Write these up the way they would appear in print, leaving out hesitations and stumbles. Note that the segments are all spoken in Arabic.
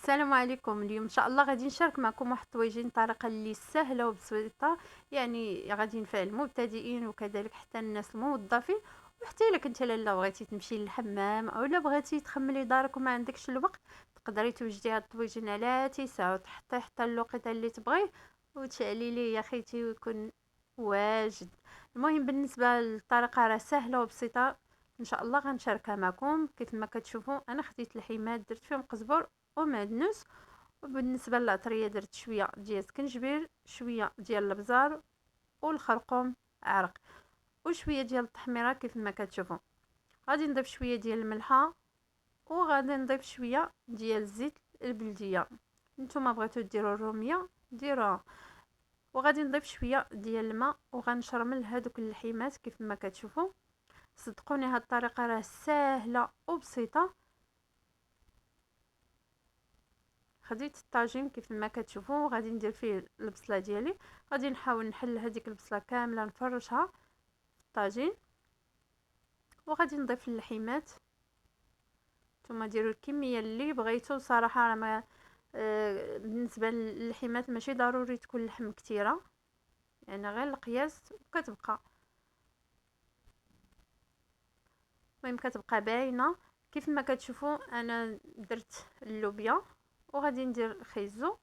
السلام عليكم. اليوم ان شاء الله غادي نشارك معكم واحد الطويجين طريقه اللي سهله وبسيطه، يعني غادي ينفع المبتدئين وكذلك حتى الناس الموظفين. وحتى الا كنت لاله بغيتي تمشي للحمام او لا بغيتي تخملي دارك وما عندكش الوقت، تقدري توجدي هاد الطويجين على تيساع وتحطيه حتى الوقيته اللي تبغيه وتشعلي ليه يا خيتي ويكون واجد. المهم بالنسبه للطريقه راه سهله وبسيطه، ان شاء الله غنشاركها معكم. كيف ما كتشوفوا انا خديت الحماد درت فيهم قزبر ومعدنوس، وبالنسبه للعطريه درت شويه ديال السكنجبير، شويه ديال الابزار والخرقوم عرق، وشويه ديال التحميره. كيف ما كتشوفوا غادي نضيف شويه ديال الملحه، وغادي نضيف شويه ديال الزيت البلديه. نتوما بغيتو ديروا الروميه ديروها، وغادي نضيف شويه ديال الماء وغنشرمل هذوك اللحيمات. كيف ما كتشوفوا صدقوني هاد الطريقه راه سهله وبسيطه. خديت الطاجين كيف ما كتشوفوا، غادي ندير فيه البصله ديالي. غادي نحاول نحل هذيك البصله كامله نفرشها في الطاجين، وغادي نضيف اللحيمات. نتوما ديروا الكميه اللي بغيتو صراحه. راه ما بالنسبه للحيمات ماشي ضروري تكون لحم كثيره، يعني غير القياس وكتبقى المهم كتبقى باينه. كيف ما كتشوفوا انا درت اللوبيا وغادي ندير خيزو.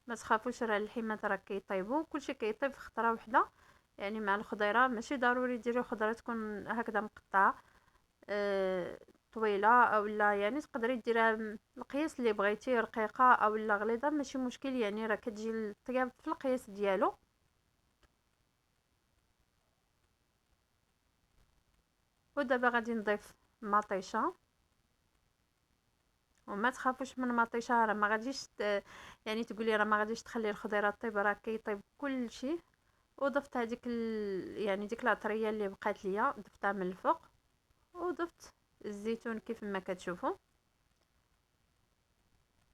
ما تخافوش راه اللحيمات راه كيطيبوا، كلشي كيطيب في خطره وحده، يعني مع الخضيره ماشي ضروري ديري خضره تكون هكذا مقطعه طويله او لا، يعني تقدري ديرها القياس اللي بغيتي، رقيقه او لا غليظه ماشي مشكل، يعني راه كتجي الطياب في القياس ديالو. ودابا غادي نضيف مطيشه، وما تخافوش من مطيشه، راه ما غاديش يعني تقولي راه ما غاديش تخلي الخضيره طيب، راه كيطيب كل شيء. وضفت هذيك يعني ديك العطريه اللي بقات ليا ضفتها من الفوق، وضفت الزيتون كيف ما كتشوفوا.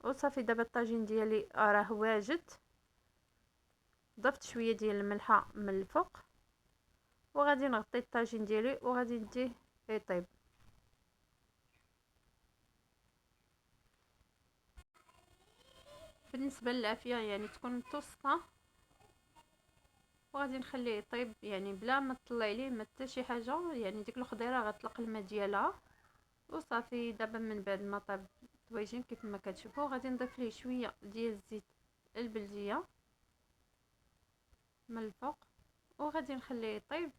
وصافي دابا الطاجين ديالي راه واجد. ضفت شويه ديال الملحه من الفوق، وغادي نغطي الطاجين ديالي وغادي نديه يطيب. بالنسبه للعافيه يعني تكون متوسطه، وغادي نخليه يطيب يعني بلا ما تطلعي ليه ما حتى شي حاجه، يعني ديك الخضيره غتطلق الماء ديالها. وصافي دابا من بعد ما طاب الطويجين كيف ما كتشوفوا غادي نضيف ليه شويه ديال الزيت البلديه من الفوق، وغادي نخليه يطيب.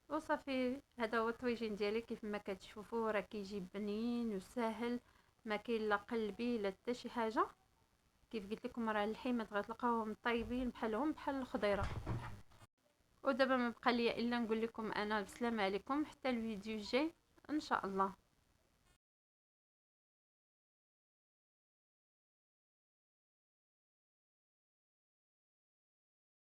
وصافي هذا هو الطويجين ديالي. كيف ما كتشوفوا راه كيجي بنين وسهل، ما كاين لا قلبي لا حتى شي حاجه. كيف قلت لكم راه اللحيمات غتلقاوهم طيبين بحالهم بحال الخضيره. ودابا ما بقى ليا الا نقول لكم انا السلام عليكم حتى الفيديو الجاي ان شاء الله.